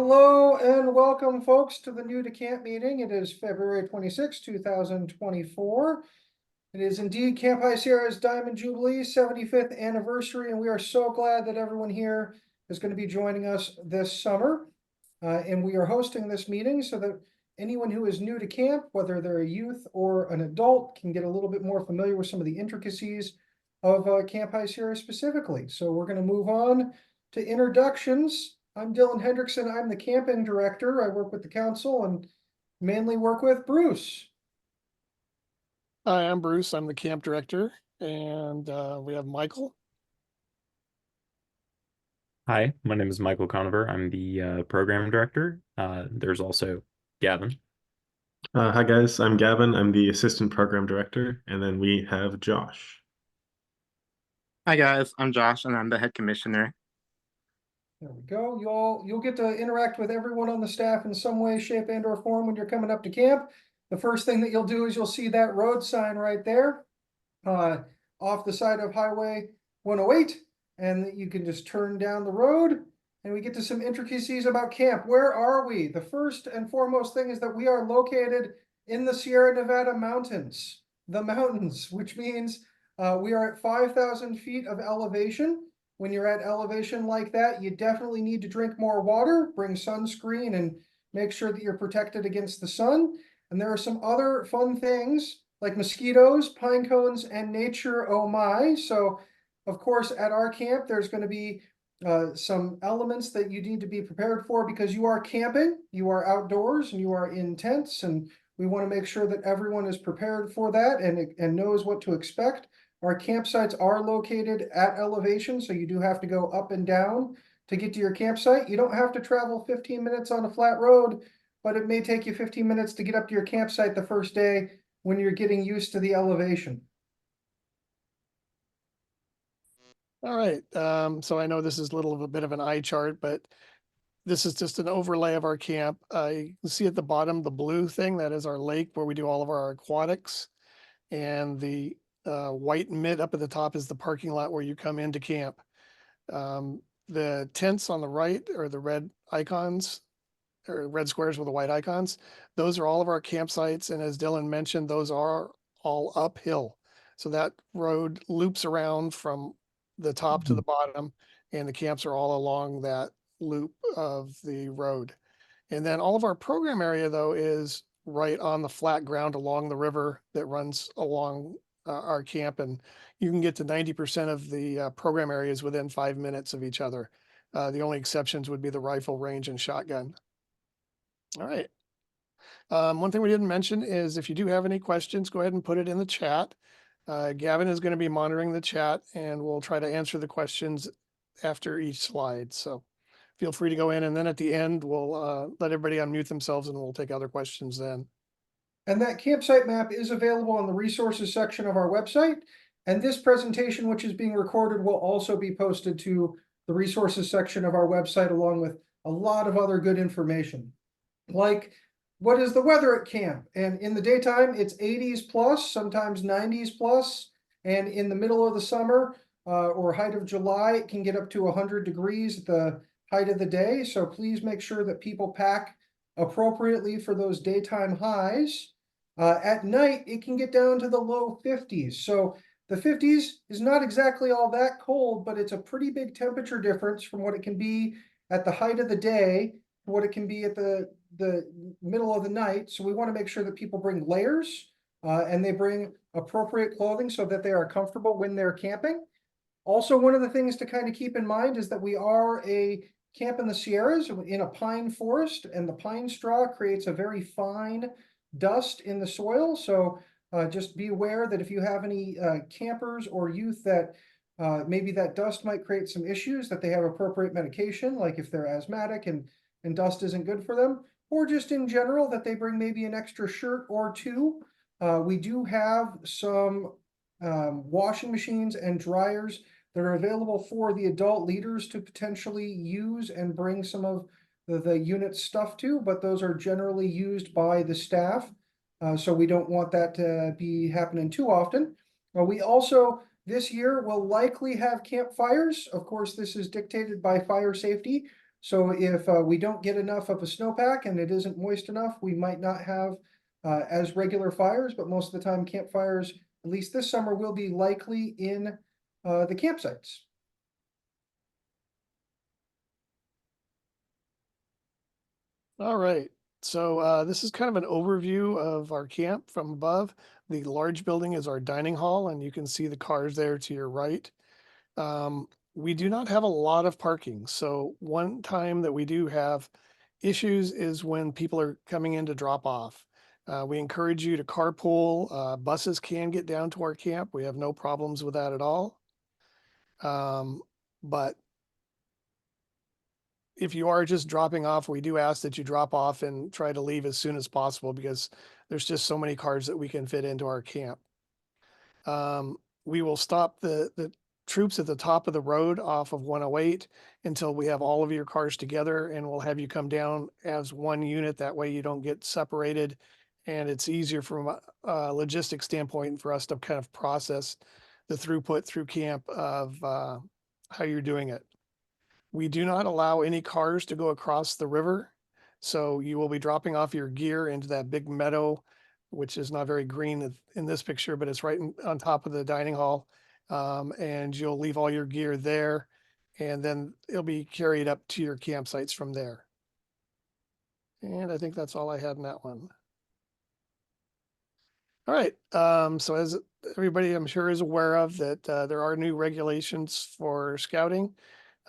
Hello and welcome, folks, to the New to Camp meeting. It is February 26, 2024. It is indeed Camp High Sierra's Diamond Jubilee 75th anniversary, and we are so glad that everyone here is going to be joining us this summer. And we are hosting this meeting so that anyone who is new to camp, whether they're a youth or an adult, can get a little bit more familiar with some of the intricacies of Camp High Sierra specifically. So we're going to move on to introductions. I'm Dylan Hendrickson. I'm the camping director. I work with the council and mainly work with Bruce. Hi, I'm Bruce. I'm the camp director, and we have Michael. Hi, my name is Michael Conover. I'm the program director. There's also Gavin. Hi guys, I'm Gavin. I'm the assistant program director, and then we have Josh. Hi guys, I'm Josh and I'm the head commissioner. There we go. You'll get to interact with everyone on the staff in some way, shape, and or form when you're coming up to camp. The first thing that you'll do is you'll see that road sign right there, off the side of Highway 108, and you can just turn down the road, and we get to some intricacies about camp. Where are we? The first and foremost thing is that we are located in the Sierra Nevada mountains, which means we are at 5,000 feet of elevation. When you're at elevation like that, you definitely need to drink more water, bring sunscreen, and make sure that you're protected against the sun. And there are some other fun things like mosquitoes, pine cones, and nature, oh my. So, of course, at our camp, there's going to be some elements that you need to be prepared for because you are camping, you are outdoors, and you are in tents. And we want to make sure that everyone is prepared for that and knows what to expect. Our campsites are located at elevation, so you do have to go up and down to get to your campsite. You don't have to travel 15 minutes on a flat road, but it may take you 15 minutes to get up to your campsite the first day when you're getting used to the elevation. All right, so I know this is a little of a bit of an eye chart, but this is just an overlay of our camp. You can see at the bottom, the blue thing, that is our lake where we do all of our aquatics. And the white mitt up at the top is the parking lot where you come into camp. The tents on the right are the red icons, or red squares with the white icons. Those are all of our campsites. And as Dylan mentioned, those are all uphill. So that road loops around from the top to the bottom, and the camps are all along that loop of the road. And then all of our program area, though, is right on the flat ground along the river that runs along our camp. And you can get to 90% of the program areas within 5 minutes of each other. The only exceptions would be the rifle range and shotgun. All right. One thing we didn't mention is if you do have any questions, go ahead and put it in the chat. Gavin is going to be monitoring the chat, and we'll try to answer the questions after each slide. So feel free to go in, and then at the end, we'll let everybody unmute themselves and we'll take other questions then. And that campsite map is available on the resources section of our website. And this presentation, which is being recorded, will also be posted to the resources section of our website, along with a lot of other good information. Like, what is the weather at camp? And in the daytime, it's 80s plus, sometimes 90s plus. And in the middle of the summer or height of July, it can get up to 100 degrees at the height of the day. So please make sure that people pack appropriately for those daytime highs. At night, it can get down to the low 50s. So the 50s is not exactly all that cold, but it's a pretty big temperature difference from what it can be at the height of the day to what it can be at the middle of the night. So we want to make sure that people bring layers and they bring appropriate clothing so that they are comfortable when they're camping. Also, one of the things to kind of keep in mind is that we are a camp in the Sierras in a pine forest, and the pine straw creates a very fine dust in the soil. So just be aware that if you have any campers or youth that maybe that dust might create some issues, that they have appropriate medication, like if they're asthmatic and dust isn't good for them, or just in general that they bring maybe an extra shirt or two. We do have some washing machines and dryers that are available for the adult leaders to potentially use and bring some of the unit stuff to, but those are generally used by the staff. So we don't want that to be happening too often. We also, this year, will likely have campfires. Of course, this is dictated by fire safety, So if we don't get enough of a snowpack and it isn't moist enough, we might not have as regular fires, but most of the time campfires, at least this summer, will be likely in the campsites. All right, so this is kind of an overview of our camp from above. The large building is our dining hall, and you can see the cars there to your right. We do not have a lot of parking, so one time that we do have issues is when people are coming in to drop off. We encourage you to carpool. Buses can get down to our camp. We have no problems with that at all. But if you are just dropping off, we do ask that you drop off and try to leave as soon as possible because there's just so many cars that we can fit into our camp. We will stop the troops at the top of the road off of 108 until we have all of your cars together, and we'll have you come down as one unit. That way you don't get separated, and it's easier from a logistics standpoint for us to kind of process the throughput through camp of how you're doing it. We do not allow any cars to go across the river. So you will be dropping off your gear into that big meadow, which is not very green in this picture, but it's right on top of the dining hall. And you'll leave all your gear there, and then it'll be carried up to your campsites from there. And I think that's all I had in that one. All right, so as everybody I'm sure is aware of that there are new regulations for scouting.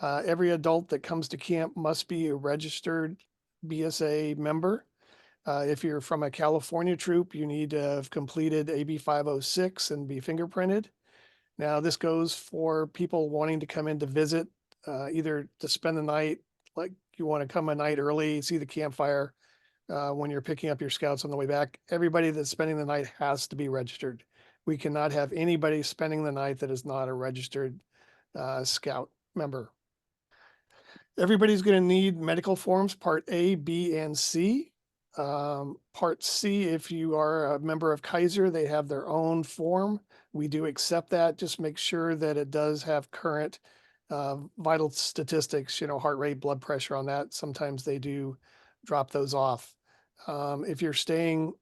Every adult that comes to camp must be a registered BSA member. If you're from a California troop, you need to have completed AB 506 and be fingerprinted. Now, this goes for people wanting to come in to visit, either to spend the night, like you want to come a night early, see the campfire when you're picking up your scouts on the way back. Everybody that's spending the night has to be registered. We cannot have anybody spending the night that is not a registered scout member. Everybody's going to need medical forms, Part A, B, and C. Part C, if you are a member of Kaiser, they have their own form. We do accept that. Just make sure that it does have current vital statistics, heart rate, blood pressure on that. Sometimes they do drop those off. If you're staying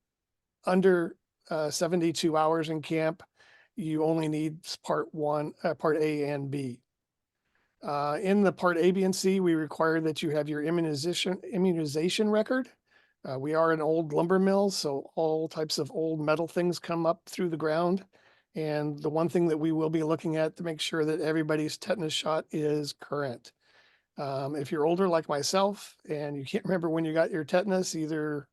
under 72 hours in camp, you only need Part A and B. In the Part A, B, and C, we require that you have your immunization record. We are an old lumber mill, so all types of old metal things come up through the ground. And the one thing that we will be looking at to make sure that everybody's tetanus shot is current. If you're older like myself and you can't remember when you got your tetanus, either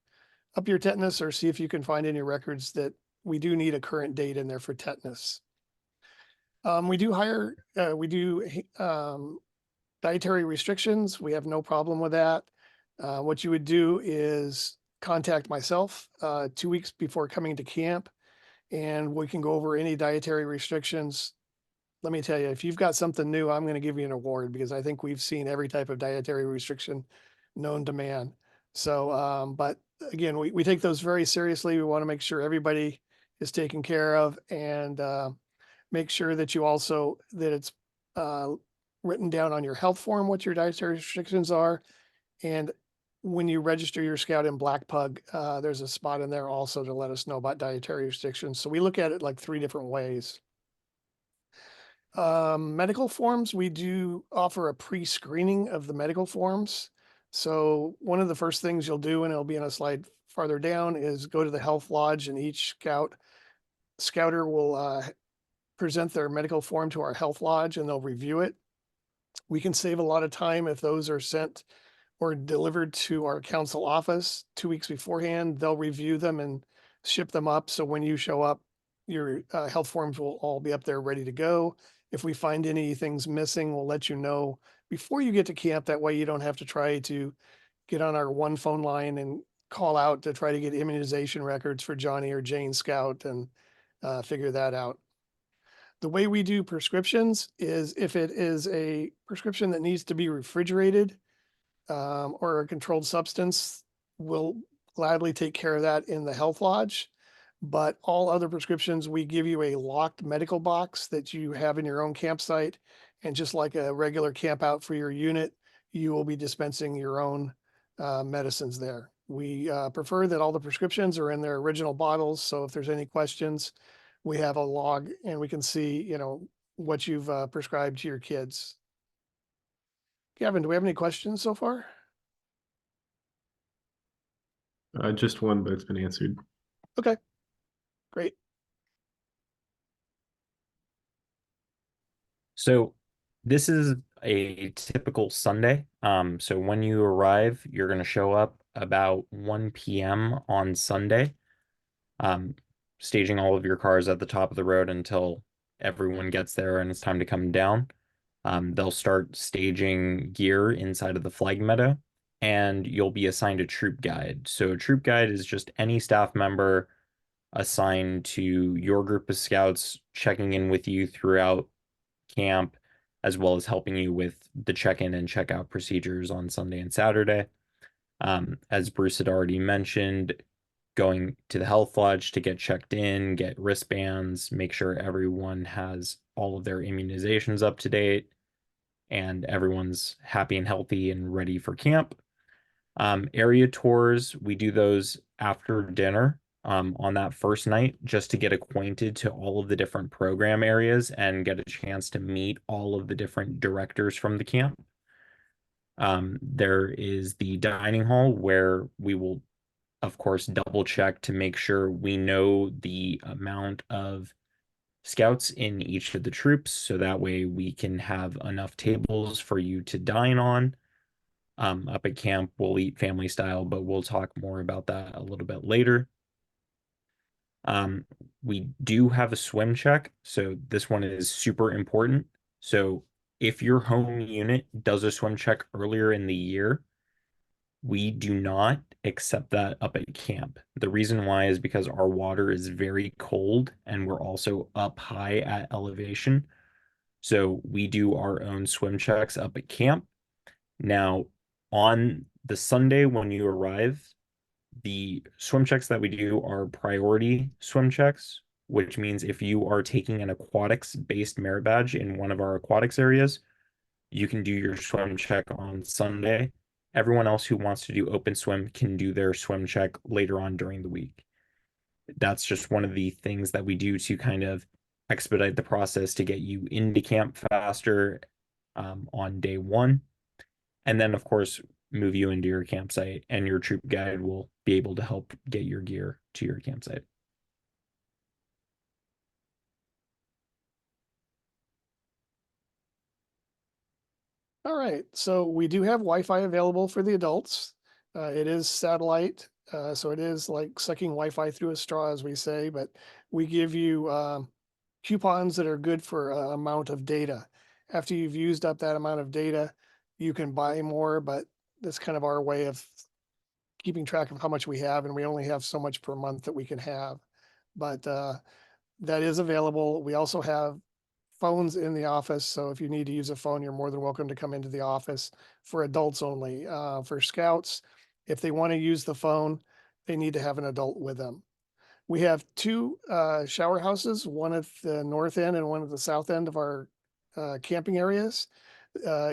up your tetanus or see if you can find any records that we do need a current date in there for tetanus. We do dietary restrictions. We have no problem with that. What you would do is contact myself 2 weeks before coming to camp, and we can go over any dietary restrictions. Let me tell you, if you've got something new, I'm going to give you an award because I think we've seen every type of dietary restriction known to man. So, but again, we take those very seriously. We want to make sure everybody is taken care of, and make sure that it's written down on your health form what your dietary restrictions are. And when you register your scout in Black Pug, there's a spot in there also to let us know about dietary restrictions. So we look at it like 3 different ways. Medical forms, we do offer a pre-screening of the medical forms. So one of the first things you'll do, and it'll be on a slide farther down, is go to the health lodge, and each scouter will present their medical form to our health lodge, and they'll review it. We can save a lot of time if those are sent or delivered to our council office 2 weeks beforehand. They'll review them and ship them up. So when you show up, your health forms will all be up there ready to go. If we find any things missing, we'll let you know before you get to camp. That way you don't have to try to get on our one phone line and call out to try to get immunization records for Johnny or Jane Scout and figure that out. The way we do prescriptions is if it is a prescription that needs to be refrigerated or a controlled substance, we'll gladly take care of that in the health lodge. But all other prescriptions, we give you a locked medical box that you have in your own campsite. And just like a regular camp out for your unit, you will be dispensing your own medicines there. We prefer that all the prescriptions are in their original bottles. So if there's any questions, we have a log and we can see, what you've prescribed to your kids. Gavin, do we have any questions so far? Just one, but it's been answered. Okay, great. So this is a typical Sunday. So when you arrive, you're going to show up about 1 p.m. on Sunday, staging all of your cars at the top of the road until everyone gets there and it's time to come down. They'll start staging gear inside of the flag meadow, and you'll be assigned a troop guide. So a troop guide is just any staff member assigned to your group of scouts, checking in with you throughout camp, as well as helping you with the check-in and check-out procedures on Sunday and Saturday. As Bruce had already mentioned, going to the health lodge to get checked in, get wristbands, make sure everyone has all of their immunizations up to date, and everyone's happy and healthy and ready for camp. Area tours, we do those after dinner on that first night, just to get acquainted to all of the different program areas and get a chance to meet all of the different directors from the camp. There is the dining hall where we will, of course, double check to make sure we know the amount of scouts in each of the troops, so that way we can have enough tables for you to dine on. Up at camp, we'll eat family style, but we'll talk more about that a little bit later. We do have a swim check, so this one is super important. So if your home unit does a swim check earlier in the year, we do not accept that up at camp. The reason why is because our water is very cold and we're also up high at elevation. So we do our own swim checks up at camp. Now, on the Sunday when you arrive, the swim checks that we do are priority swim checks, which means if you are taking an aquatics-based merit badge in one of our aquatics areas, you can do your swim check on Sunday. Everyone else who wants to do open swim can do their swim check later on during the week. That's just one of the things that we do to kind of expedite the process to get you into camp faster on day one. And then, of course, move you into your campsite, and your troop guide will be able to help get your gear to your campsite. All right, so we do have Wi-Fi available for the adults. It is satellite, so it is like sucking Wi-Fi through a straw, as we say, but we give you coupons that are good for an amount of data. After you've used up that amount of data, you can buy more, but that's kind of our way of keeping track of how much we have, and we only have so much per month that we can have. But that is available. We also have phones in the office, so if you need to use a phone, you're more than welcome to come into the office. For adults only. For scouts, if they want to use the phone, they need to have an adult with them. We have two shower houses, one at the north end and one at the south end of our camping areas.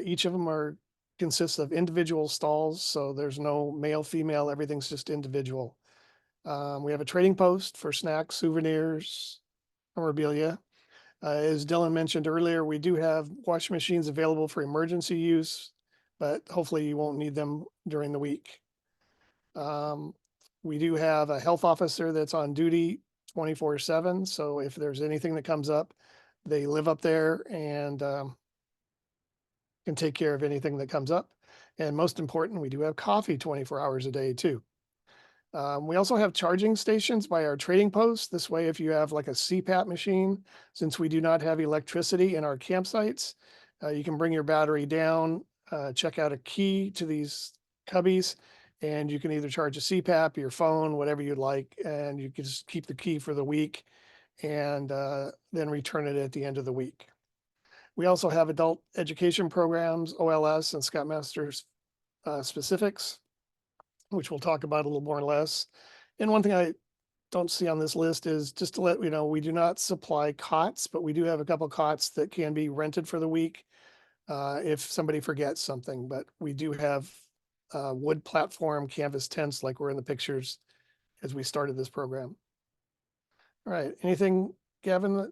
Each of them consists of individual stalls, so there's no male, female, everything's just individual. We have a trading post for snacks, souvenirs, memorabilia. As Dylan mentioned earlier, we do have washing machines available for emergency use, but hopefully you won't need them during the week. We do have a health officer that's on duty 24/7. So if there's anything that comes up, they live up there and can take care of anything that comes up. And most important, we do have coffee 24 hours a day too. We also have charging stations by our trading posts. This way, if you have like a CPAP machine, since we do not have electricity in our campsites, you can bring your battery down, check out a key to these cubbies, and you can either charge a CPAP, your phone, whatever you'd like, and you can just keep the key for the week and then return it at the end of the week. We also have adult education programs, OLS and Scoutmasters specifics, which we'll talk about a little more or less. And one thing I don't see on this list is just to let you know, we do not supply cots, but we do have a couple cots that can be rented for the week. if somebody forgets something, but we do have wood platform canvas tents like we're in the pictures as we started this program. All right, anything, Gavin?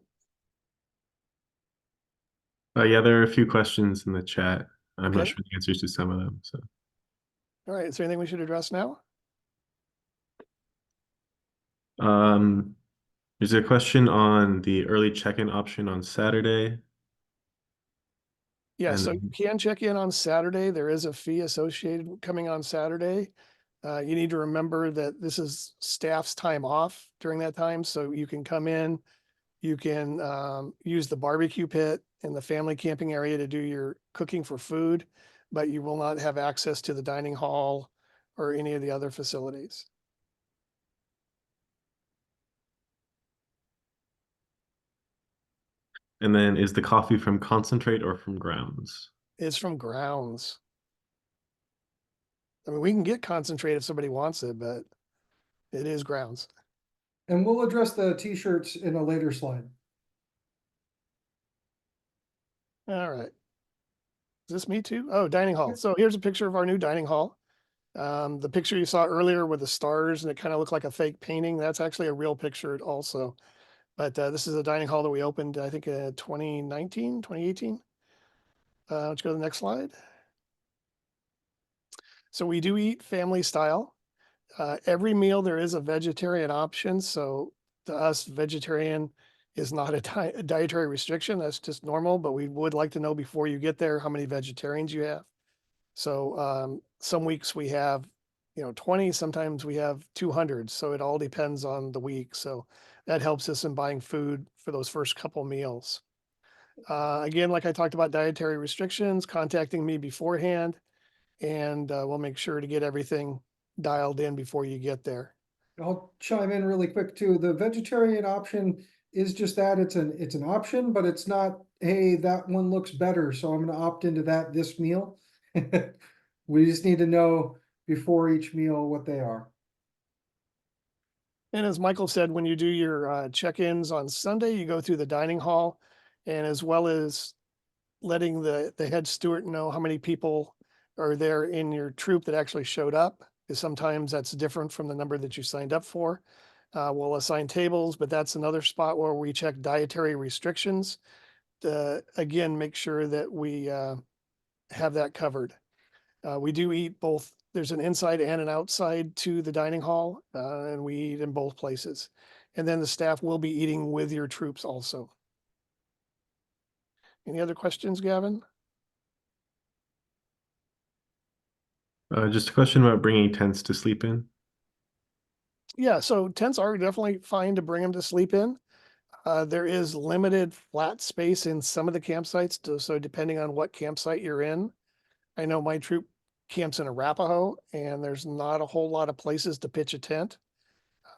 Yeah, there are a few questions in the chat. I'm not Okay. sure the answers to some of them. So, All right, is there anything we should address now? there's a question on the early check-in option on Saturday. Yeah, And so you can check in on Saturday. There is a fee associated with coming on Saturday. You need to remember that this is staff's time off during that time, so you can come in. You can use the barbecue pit in the family camping area to do your cooking for food, but you will not have access to the dining hall or any of the other facilities. then is the coffee from concentrate or from grounds? It's from grounds. I mean, we can get concentrate if somebody wants it, but it is grounds. And we'll address the t-shirts in a later slide. All right. Is this me too? Oh, dining hall. So here's a picture of our new dining hall. The picture you saw earlier with the stars and it kind of looked like a fake painting. That's actually a real picture also. But this is a dining hall that we opened, I think, 2019, 2018. Let's go to the next slide. So we do eat family style. Every meal there is a vegetarian option. So to us, vegetarian is not a dietary restriction. That's just normal, but we would like to know before you get there how many vegetarians you have. So some weeks we have, 20, sometimes we have 200. So it all depends on the week. So that helps us in buying food for those first couple meals. Again, like I talked about dietary restrictions, contacting me beforehand, and we'll make sure to get everything dialed in before you get there. I'll chime in really quick too. The vegetarian option is just that, it's an option, but it's not, hey, that one looks better, so I'm gonna opt into this meal. We just need to know before each meal what they are. And as Michael said, when you do your check-ins on Sunday, you go through the dining hall, and as well as letting the head steward know how many people are there in your troop that actually showed up, because sometimes that's different from the number that you signed up for. We'll assign tables, but that's another spot where we check dietary restrictions to, again, make sure that we have that covered. We do eat both. There's an inside and an outside to the dining hall, and we eat in both places. And then the staff will be eating with your troops also. Any other questions, Gavin? Just a question about bringing tents to sleep in. Yeah, so tents are definitely fine to bring them to sleep in. There is limited flat space in some of the campsites, so depending on what campsite you're in. I know my troop camps in Arapahoe, and there's not a whole lot of places to pitch a tent.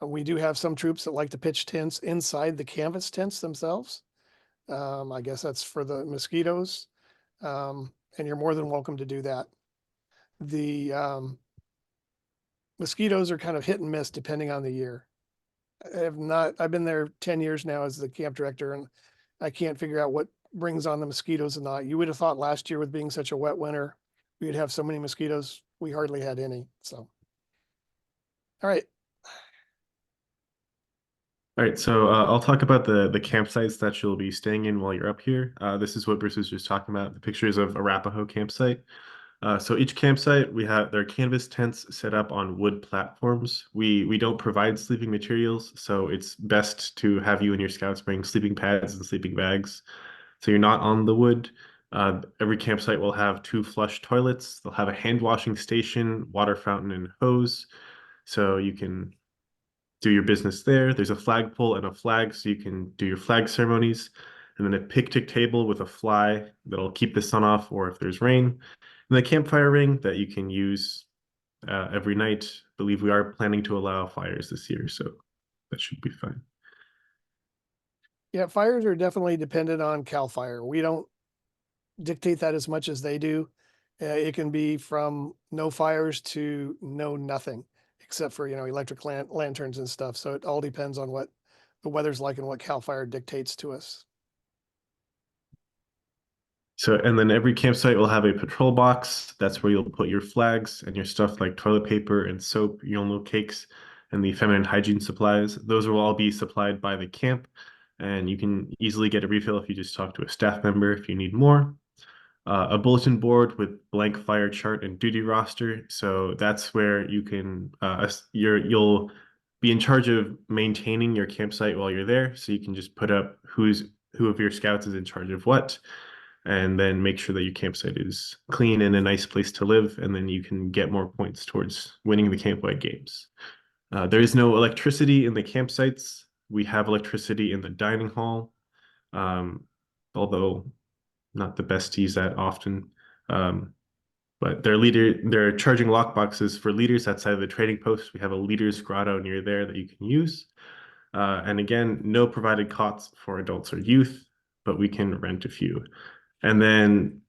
We do have some troops that like to pitch tents inside the canvas tents themselves. I guess that's for the mosquitoes, and you're more than welcome to do that. The mosquitoes are kind of hit and miss depending on the year. I've been there 10 years now as the camp director, and I can't figure out what brings on the mosquitoes and not. You would have thought last year with being such a wet winter, we'd have so many mosquitoes. We hardly had any. So, all right. All right, so I'll talk about the campsites that you'll be staying in while you're up here. This is what Bruce was just talking about, the pictures of Arapahoe campsite. So each campsite, there are canvas tents set up on wood platforms. We don't provide sleeping materials, so it's best to have you and your scouts bring sleeping pads and sleeping bags. So you're not on the wood. Every campsite will have 2 flush toilets. They'll have a hand washing station, water fountain, and hose. So you can do your business there. There's a flagpole and a flag, so you can do your flag ceremonies. And then a picnic table with a fly that'll keep the sun off, or if there's rain. And the campfire ring that you can use every night. I believe we are planning to allow fires this year, so that should be fine. Yeah, fires are definitely dependent on CAL FIRE. We don't dictate that as much as they do. It can be from no fires to no nothing, except for, electric lanterns and stuff. So it all depends on what the weather's like and what CAL FIRE dictates to us. So, and then every campsite will have a patrol box. That's where you'll put your flags and your stuff like toilet paper and soap, Yolno cakes, and the feminine hygiene supplies. Those will all be supplied by the camp, and you can easily get a refill if you just talk to a staff member if you need more. A bulletin board with blank fire chart and duty roster. So that's where you can you'll be in charge of maintaining your campsite while you're there. So you can just put up who of your scouts is in charge of what, and then make sure that your campsite is clean and a nice place to live, and then you can get more points towards winning the campwide games. There is no electricity in the campsites. We have electricity in the dining hall, although not the best to use that often. But they're charging lockboxes for leaders outside of the trading post. We have a leaders grotto near there that you can use. And again, no provided cots for adults or youth, but we can rent a few. And then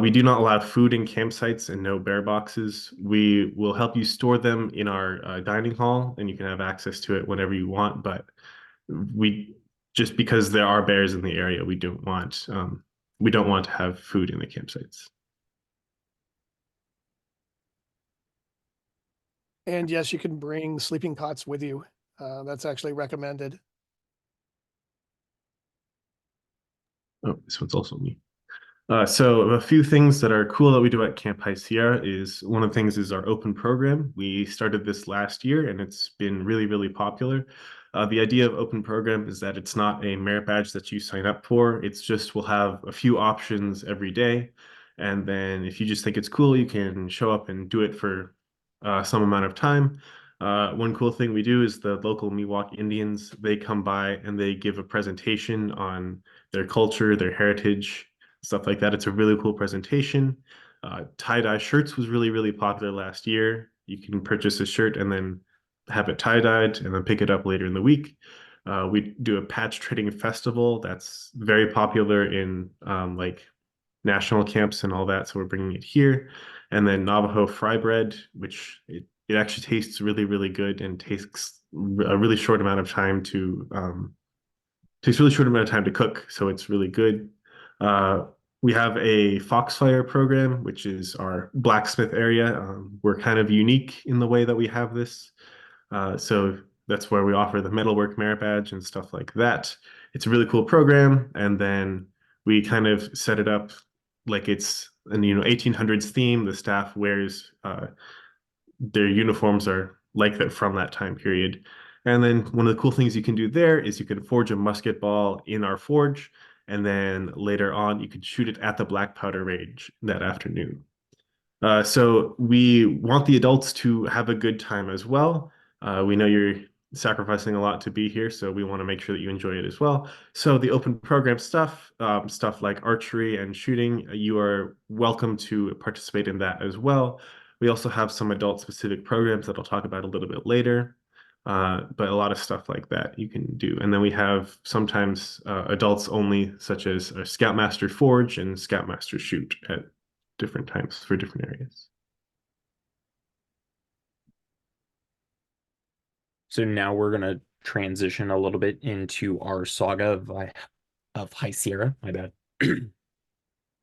we do not allow food in campsites and no bear boxes. We will help you store them in our dining hall, and you can have access to it whenever you want. But we just because there are bears in the area, we don't want to have food in the campsites. And yes, you can bring sleeping cots with you. That's actually recommended. Oh, this one's also me. So a few things that are cool that we do at Camp High Sierra is one of the things is our open program. We started this last year and it's been really, really popular. The idea of open program is that it's not a merit badge that you sign up for. It's just we'll have a few options every day. And then if you just think it's cool, you can show up and do it for some amount of time. One cool thing we do is the local Miwok Indians, they come by and they give a presentation on their culture, their heritage, stuff like that. It's a really cool presentation. Tie-dye shirts was really, really popular last year. You can purchase a shirt and then have it tie-dyed and then pick it up later in the week. We do a patch trading festival that's very popular in like national camps and all that. So we're bringing it here. And then Navajo fry bread, which it actually tastes really, really good and takes a really short amount of time to cook. So it's really good. We have a Foxfire program, which is our blacksmith area. We're kind of unique in the way that we have this. So that's where we offer the metalwork merit badge and stuff like that. It's a really cool program. And then we kind of set it up like it's an 1800s theme. The staff wears their uniforms are like that from that time period. And then one of the cool things you can do there is you can forge a musket ball in our forge, and then later on you can shoot it at the black powder range that afternoon. So we want the adults to have a good time as well. We know you're sacrificing a lot to be here, so we want to make sure that you enjoy it as well. So the open program stuff like archery and shooting, you are welcome to participate in that as well. We also have some adult-specific programs that I'll talk about a little bit later, but a lot of stuff like that you can do. And then we have sometimes adults only, such as a Scoutmaster Forge and Scoutmaster Shoot at different times for different areas. So now we're going to transition a little bit into our saga of High Sierra. My bad.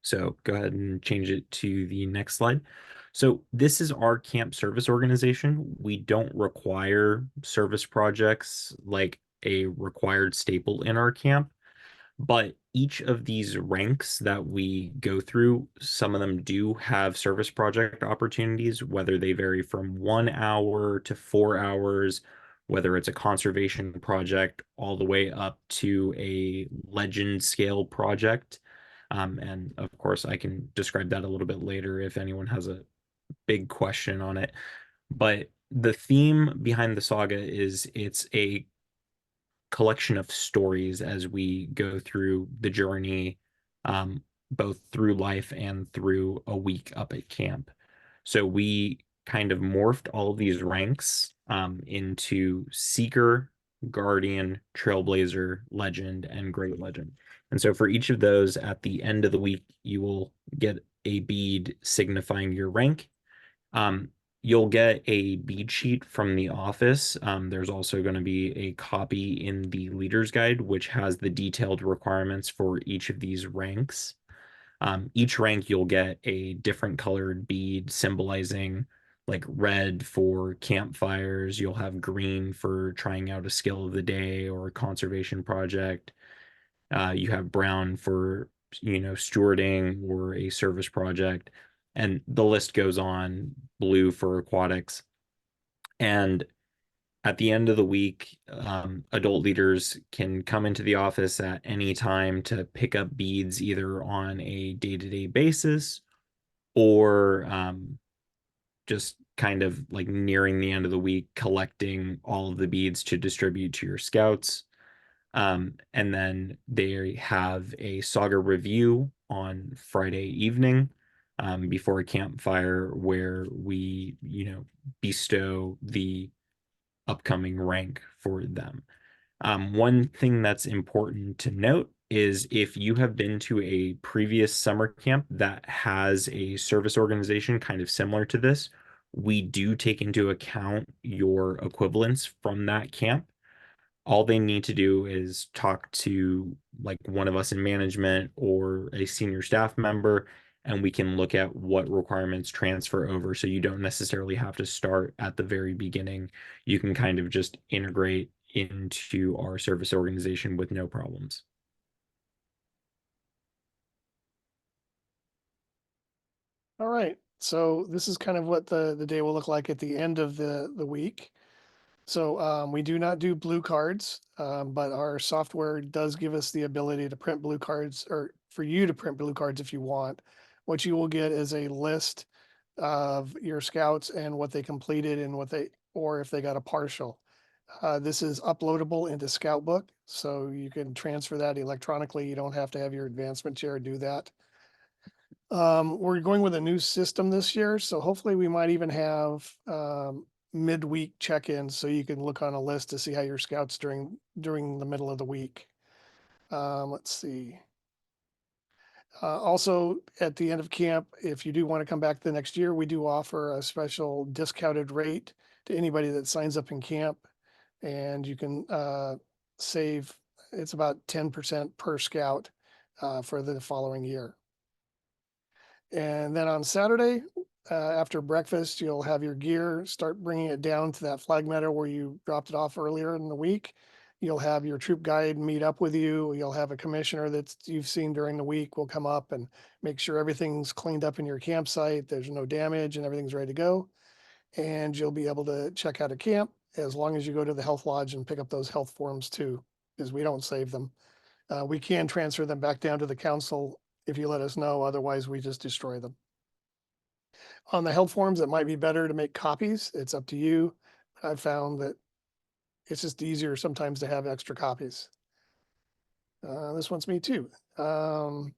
So go ahead and change it to the next slide. So this is our camp service organization. We don't require service projects like a required staple in our camp, but each of these ranks that we go through, some of them do have service project opportunities, whether they vary from 1 hour to 4 hours, whether it's a conservation project all the way up to a legend scale project. And of course, I can describe that a little bit later if anyone has a big question on it. But the theme behind the saga is it's a collection of stories as we go through the journey, both through life and through a week up at camp. So we kind of morphed all of these ranks into Seeker, Guardian, Trailblazer, Legend, and Great Legend. And so for each of those, at the end of the week, you will get a bead signifying your rank. You'll get a bead sheet from the office. There's also going to be a copy in the leader's guide, which has the detailed requirements for each of these ranks. Each rank you'll get a different colored bead symbolizing like red for campfires. You'll have green for trying out a skill of the day or a conservation project. You have brown for, stewarding or a service project. And the list goes on, blue for aquatics. And at the end of the week, adult leaders can come into the office at any time to pick up beads either on a day-to-day basis or just kind of like nearing the end of the week, collecting all of the beads to distribute to your scouts. And then they have a saga review on Friday evening before a campfire where we, bestow the upcoming rank for them. One thing that's important to note is if you have been to a previous summer camp that has a service organization kind of similar to this, we do take into account your equivalents from that camp. All they need to do is talk to like one of us in management or a senior staff member, and we can look at what requirements transfer over. So you don't necessarily have to start at the very beginning. You can kind of just integrate into our service organization with no problems. All right, so this is kind of what the day will look like at the end of the week. So we do not do blue cards, but our software does give us the ability to print blue cards, or for you to print blue cards if you want. What you will get is a list of your scouts and what they completed and or if they got a partial. This is uploadable into Scoutbook, so you can transfer that electronically. You don't have to have your advancement chair do that. We're going with a new system this year, so hopefully we might even have midweek check-ins so you can look on a list to see how your scouts during the middle of the week. Let's see. Also, at the end of camp, if you do want to come back the next year, we do offer a special discounted rate to anybody that signs up in camp, and you can save, it's about 10% per scout for the following year. And then on Saturday, after breakfast, you'll have your gear, start bringing it down to that flag meadow where you dropped it off earlier in the week. You'll have your troop guide meet up with you. You'll have a commissioner that you've seen during the week will come up and make sure everything's cleaned up in your campsite. There's no damage and everything's ready to go. And you'll be able to check out a camp as long as you go to the health lodge and pick up those health forms too, because we don't save them. We can transfer them back down to the council if you let us know, otherwise we just destroy them. On the health forms, it might be better to make copies. It's up to you. I've found that it's just easier sometimes to have extra copies. This one's me too. So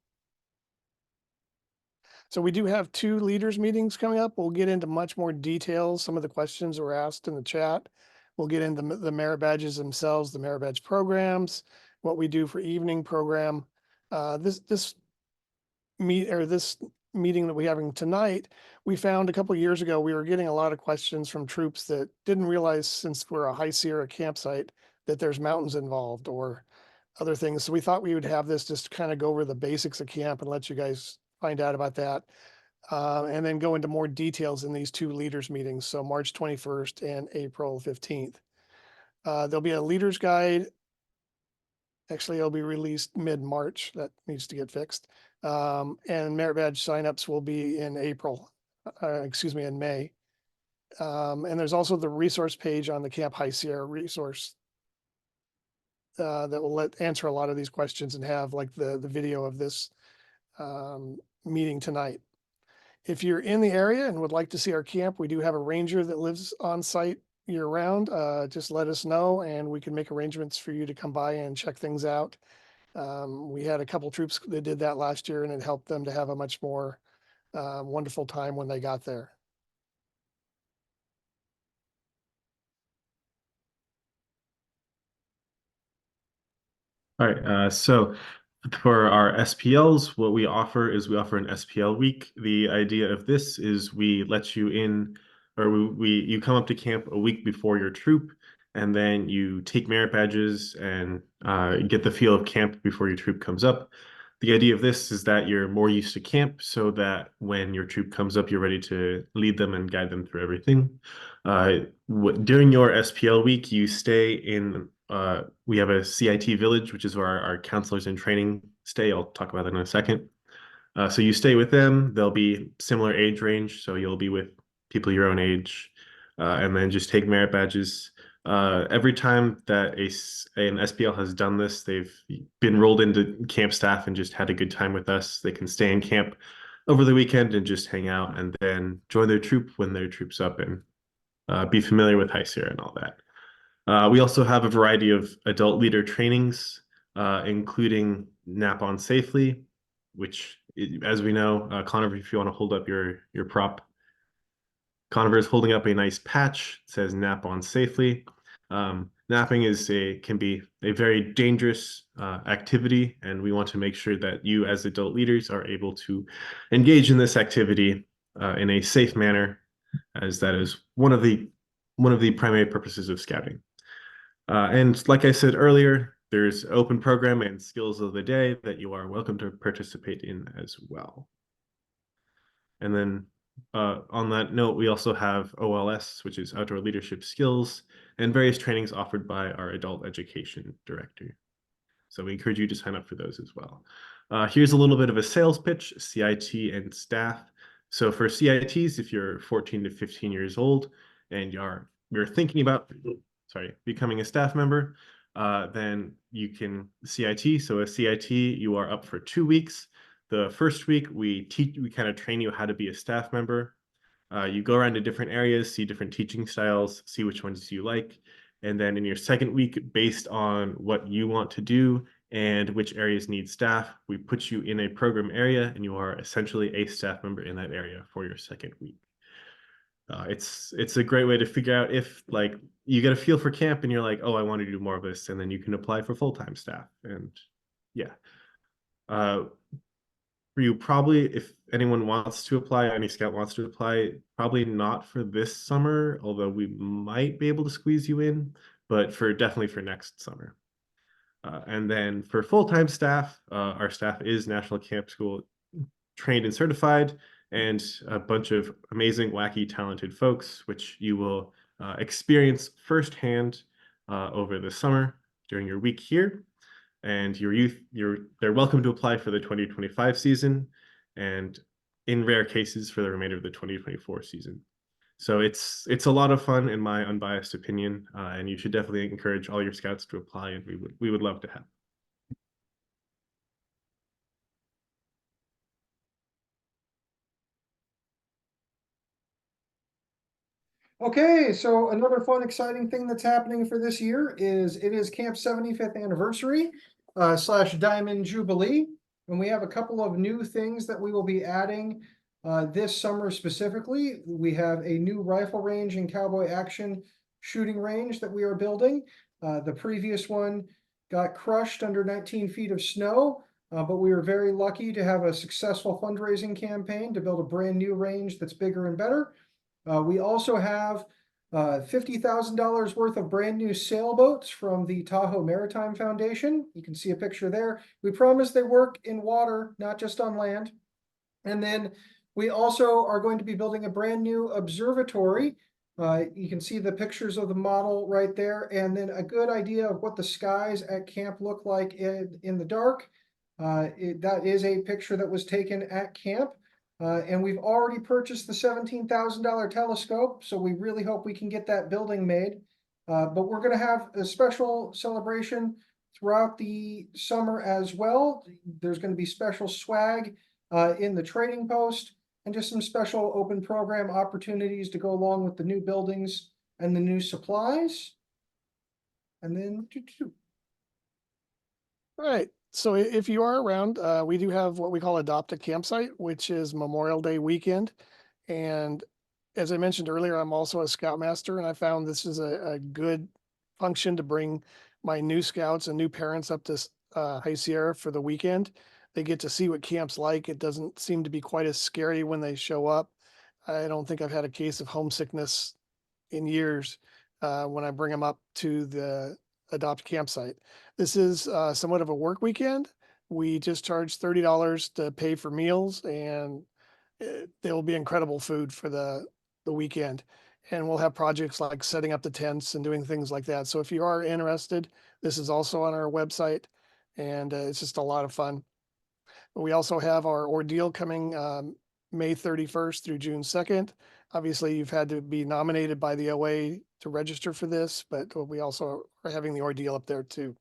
we do have 2 leaders meetings coming up. We'll get into much more details. Some of the questions were asked in the chat. We'll get into the merit badges themselves, the merit badge programs, what we do for evening program. This meeting that we're having tonight, we found a couple of years ago, we were getting a lot of questions from troops that didn't realize, since we're a high Sierra campsite, that there's mountains involved or other things. So we thought we would have this just kind of go over the basics of camp and let you guys find out about that. And then go into more details in these 2 leaders meetings. So March 21st and April 15th. There'll be a leader's guide. Actually, it'll be released mid-March. That needs to get fixed. And merit badge signups will be in in May. And there's also the resource page on the Camp High Sierra resource that will answer a lot of these questions and have like the video of this meeting tonight. If you're in the area and would like to see our camp, we do have a ranger that lives on site year round. Just let us know and we can make arrangements for you to come by and check things out. We had a couple troops that did that last year and it helped them to have a much more wonderful time when they got there. All right, so for our SPLs, what we offer is we offer an SPL week. The idea of this is we let you in, or you come up to camp a week before your troop, and then you take merit badges and get the feel of camp before your troop comes up. The idea of this is that you're more used to camp so that when your troop comes up, you're ready to lead them and guide them through everything. During your SPL week, you stay in, we have a CIT village, which is where our counselors in training stay. I'll talk about that in a second. So you stay with them. They'll be similar age range, so you'll be with people your own age, and then just take merit badges. Every time that an SPL has done this, they've been rolled into camp staff and just had a good time with us. They can stay in camp over the weekend and just hang out, and then join their troop when their troop's up, and be familiar with High Sierra and all that. We also have a variety of adult leader trainings, including Nap On Safely, which, as we know, Conover, if you want to hold up your prop, Conover is holding up a nice patch. It says Nap On Safely. Napping can be a very dangerous activity, and we want to make sure that you as adult leaders are able to engage in this activity in a safe manner, as that is one of the primary purposes of scouting. And like I said earlier, there's open program and skills of the day that you are welcome to participate in as well. And then on that note, we also have OLS, which is Outdoor Leadership Skills, and various trainings offered by our Adult Education Director. So we encourage you to sign up for those as well. Here's a little bit of a sales pitch, CIT and staff. So for CITs, if you're 14 to 15 years old and you're thinking about becoming a staff member, then you can CIT. So a CIT, you are up for 2 weeks. The first week, we kind of train you how to be a staff member. You go around to different areas, see different teaching styles, see which ones you like. And then in your second week, based on what you want to do and which areas need staff, we put you in a program area, and you are essentially a staff member in that area for your second week. It's a great way to figure out if, like, you get a feel for camp and you're like, oh, I want to do more of this, and then you can apply for full-time staff. And yeah. For you, probably, if anyone wants to apply, any scout wants to apply, probably not for this summer, although we might be able to squeeze you in, but definitely for next summer. And then for full-time staff, our staff is National Camp School trained and certified, and a bunch of amazing, wacky, talented folks, which you will experience firsthand over the summer during your week here. And they're welcome to apply for the 2025 season, and in rare cases for the remainder of the 2024 season. So it's a lot of fun, in my unbiased opinion, and you should definitely encourage all your scouts to apply, and we would love to have. Okay, so another fun, exciting thing that's happening for this year is it is Camp's 75th anniversary / Diamond Jubilee. And we have a couple of new things that we will be adding this summer specifically. We have a new rifle range and cowboy action shooting range that we are building. The previous one got crushed under 19 feet of snow, but we were very lucky to have a successful fundraising campaign to build a brand new range that's bigger and better. We also have $50,000 worth of brand new sailboats from the Tahoe Maritime Foundation. You can see a picture there. We promise they work in water, not just on land. And then we also are going to be building a brand new observatory. You can see the pictures of the model right there, and then a good idea of what the skies at camp look like in the dark. That is a picture that was taken at camp. And we've already purchased the $17,000 telescope, so we really hope we can get that building made. But we're going to have a special celebration throughout the summer as well. There's going to be special swag in the trading post, and just some special open program opportunities to go along with the new buildings and the new supplies. And then All right. So if you are around, we do have what we call Adopt a Campsite, which is Memorial Day weekend. And as I mentioned earlier, I'm also a Scoutmaster, and I found this is a good function to bring my new scouts and new parents up to High Sierra for the weekend. They get to see what camp's like. It doesn't seem to be quite as scary when they show up. I don't think I've had a case of homesickness in years when I bring them up to the Adopt Campsite. This is somewhat of a work weekend, We just charge $30 to pay for meals, and there will be incredible food for the weekend. And we'll have projects like setting up the tents and doing things like that. So if you are interested, this is also on our website, and it's just a lot of fun. We also have our ordeal coming May 31st through June 2nd. Obviously, you've had to be nominated by the OA to register for this, but we also are having the ordeal up there too.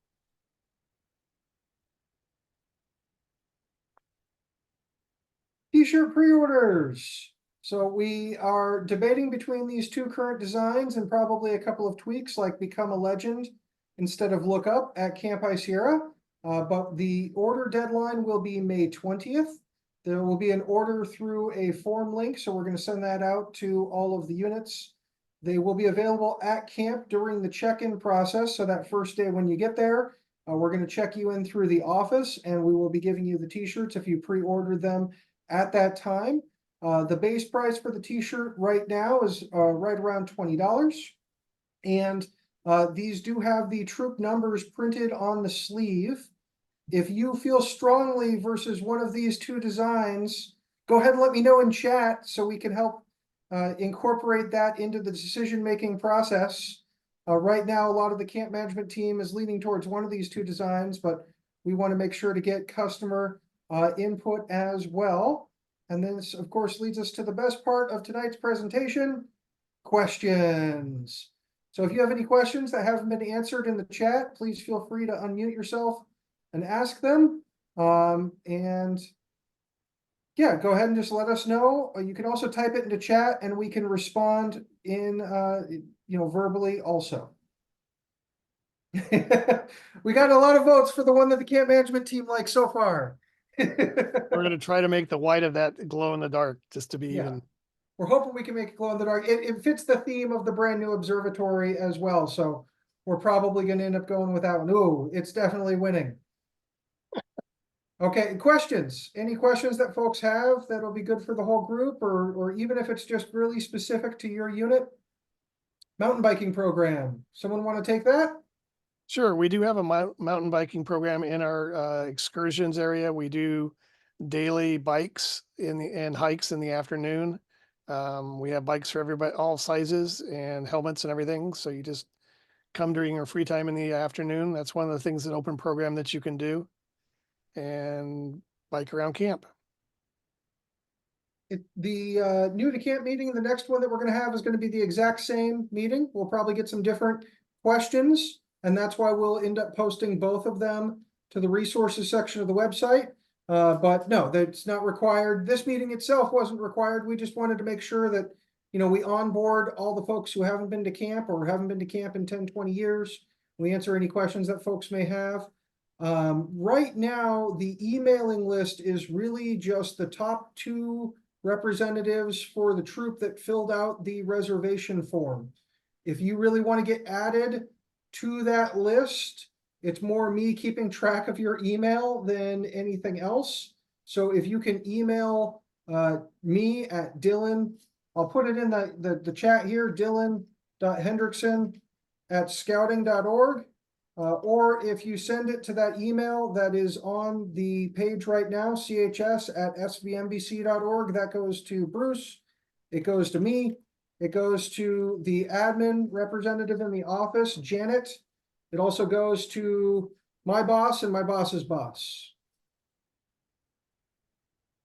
T-shirt pre-orders. So we are debating between these two current designs and probably a couple of tweaks like Become a Legend instead of Look Up at Camp High Sierra. But the order deadline will be May 20th. There will be an order through a form link, so we're going to send that out to all of the units. They will be available at camp during the check-in process. So that first day when you get there, we're going to check you in through the office, and we will be giving you the t-shirts if you pre-ordered them at that time. The base price for the t-shirt right now is right around $20. And these do have the troop numbers printed on the sleeve. If you feel strongly versus one of these two designs, go ahead and let me know in chat so we can help incorporate that into the decision-making process. Right now, a lot of the camp management team is leaning towards one of these two designs, but we want to make sure to get customer input as well. And this, of course, leads us to the best part of tonight's presentation, questions. So if you have any questions that haven't been answered in the chat, please feel free to unmute yourself and ask them. And yeah, go ahead and just let us know. You can also type it into chat and we can respond in, verbally also. We got a lot of votes for the one that the camp management team likes so far. We're going to try to make the white of that glow in the dark just to be Yeah. even. We're hoping we can make it glow in the dark. It fits the theme of the brand new observatory as well. So we're probably going to end up going with that one. Ooh, it's definitely winning. Okay, questions? Any questions that folks have that'll be good for the whole group, or even if it's just really specific to your unit? Mountain biking program. Someone want to take that? Sure, we do have a mountain biking program in our excursions area. We do daily bikes and hikes in the afternoon. We have bikes for everybody, all sizes, and helmets and everything. So you just come during your free time in the afternoon. That's one of the things in open program that you can do, and bike around camp. The new to camp meeting, the next one that we're going to have is going to be the exact same meeting. We'll probably get some different questions, and that's why we'll end up posting both of them to the resources section of the website. But no, that's not required. This meeting itself wasn't required. We just wanted to make sure that, we onboard all the folks who haven't been to camp or haven't been to camp in 10, 20 years. We answer any questions that folks may have. Right now, the emailing list is really just the top 2 representatives for the troop that filled out the reservation form. If you really want to get added to that list, it's more me keeping track of your email than anything else. So if you can email me at Dylan, I'll put it in the chat here, dylan.hendrickson@scouting.org. Or if you send it to that email that is on the page right now, chs@svmbc.org, that goes to Bruce, it goes to me, it goes to the admin representative in the office, Janet. It also goes to my boss and my boss's boss.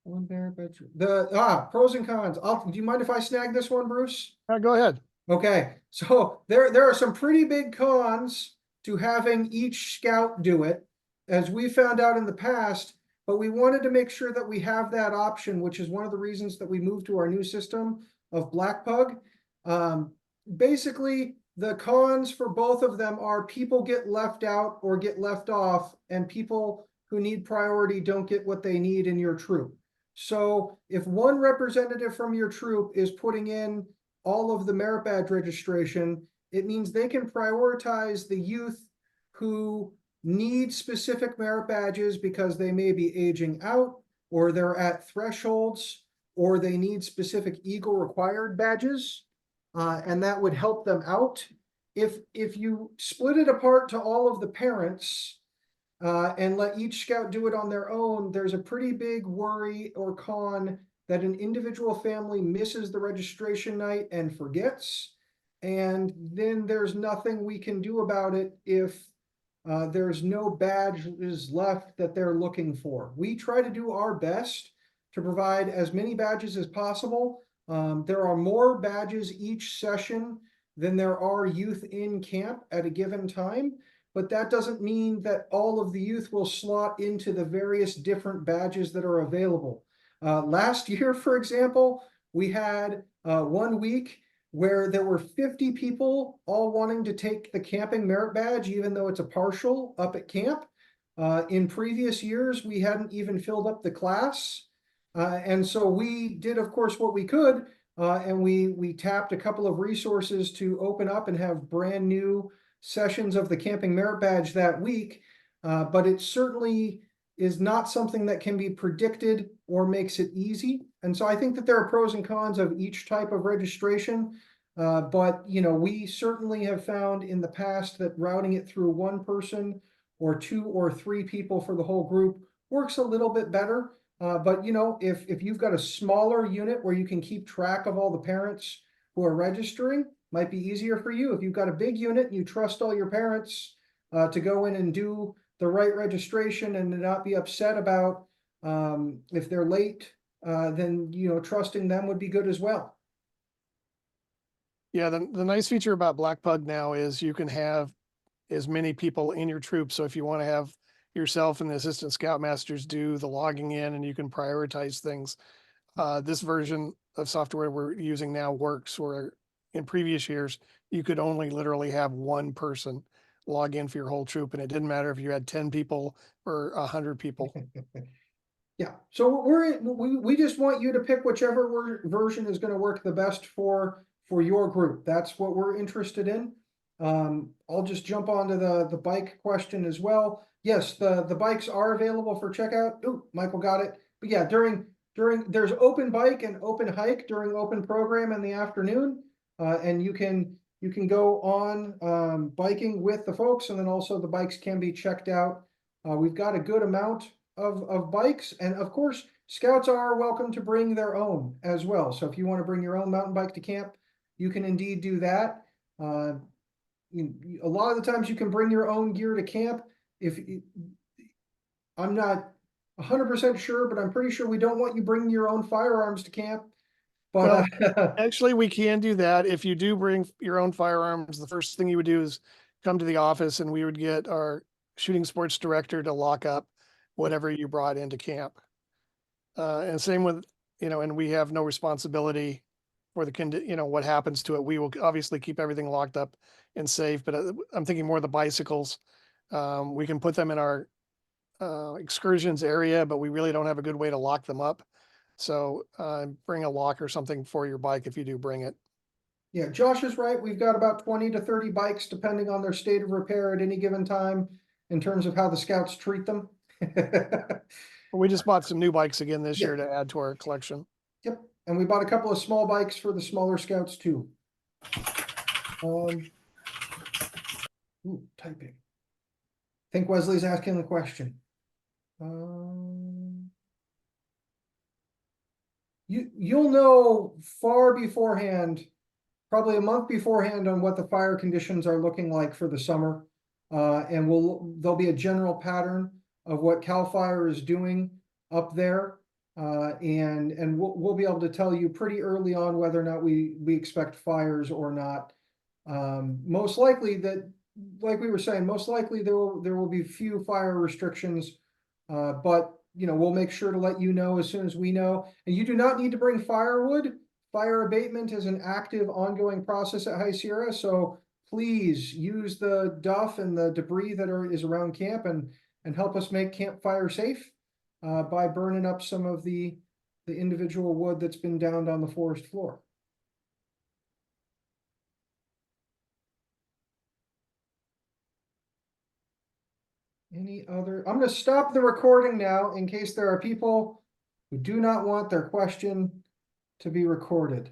Pros and cons. Do you mind if I snag this one, Bruce? Go ahead. Okay, so there are some pretty big cons to having each scout do it, as we found out in the past, but we wanted to make sure that we have that option, which is one of the reasons that we moved to our new system of Black Pug. Basically, the cons for both of them are people get left out or get left off, and people who need priority don't get what they need in your troop. So if one representative from your troop is putting in all of the merit badge registration, it means they can prioritize the youth who need specific merit badges because they may be aging out, or they're at thresholds, or they need specific Eagle required badges, and that would help them out. If you split it apart to all of the parents, and let each scout do it on their own, there's a pretty big worry or con that an individual family misses the registration night and forgets. And then there's nothing we can do about it if there's no badges left that they're looking for. We try to do our best to provide as many badges as possible. There are more badges each session than there are youth in camp at a given time, but that doesn't mean that all of the youth will slot into the various different badges that are available. Last year, for example, we had 1 week where there were 50 people all wanting to take the camping merit badge, even though it's a partial up at camp. In previous years, we hadn't even filled up the class. And so we did, of course, what we could, and we tapped a couple of resources to open up and have brand new sessions of the camping merit badge that week. But it certainly is not something that can be predicted or makes it easy. And so I think that there are pros and cons of each type of registration. But we certainly have found in the past that routing it through one person or 2 or 3 people for the whole group works a little bit better. But if you've got a smaller unit where you can keep track of all the parents who are registering, might be easier for you. If you've got a big unit and you trust all your parents to go in and do the right registration and to not be upset about if they're late, then trusting them would be good as well. Yeah, the nice feature about Black Pug now is you can have as many people in your troop. So if you want to have yourself and the assistant scoutmasters do the logging in and you can prioritize things, this version of software we're using now works, where in previous years, you could only literally have one person log in for your whole troop, and it didn't matter if you had 10 people or 100 people. Yeah, so we just want you to pick whichever version is going to work the best for your group. That's what we're interested in. I'll just jump onto the bike question as well. Yes, the bikes are available for checkout. Ooh, Michael got it. But yeah, during there's open bike and open hike during open program in the afternoon, and you can go on biking with the folks, and then also the bikes can be checked out. We've got a good amount of bikes, and of course, scouts are welcome to bring their own as well. So if you want to bring your own mountain bike to camp, you can indeed do that. A lot of the times you can bring your own gear to camp. I'm not 100% sure, but I'm pretty sure we don't want you bringing your own firearms to camp. But Actually, we can do that. If you do bring your own firearms, the first thing you would do is come to the office and we would get our shooting sports director to lock up whatever you brought into camp. And same with, and we have no responsibility for what happens to it. We will obviously keep everything locked up and safe, but I'm thinking more of the bicycles. We can put them in our excursions area, but we really don't have a good way to lock them up. So bring a lock or something for your bike if you do bring it. Yeah, Josh is right. We've got about 20 to 30 bikes, depending on their state of repair at any given time, in terms of how the scouts treat them. We just bought some new bikes again this year to add to our collection. Yep, and we bought a couple of small bikes for the smaller scouts too. Typing. I think Wesley's asking the question. You'll know far beforehand, probably a month beforehand, on what the fire conditions are looking like for the summer. And there'll be a general pattern of what CAL FIRE is doing up there. And we'll be able to tell you pretty early on whether or not we expect fires or not. Most likely that, like we were saying, most likely there will be few fire restrictions, but we'll make sure to let you know as soon as we know. And you do not need to bring firewood. Fire abatement is an active, ongoing process at High Sierra. So please use the duff and the debris that is around camp and help us make campfire safe by burning up some of the individual wood that's been downed on the forest floor. Any other? I'm going to stop the recording now in case there are people who do not want their question to be recorded.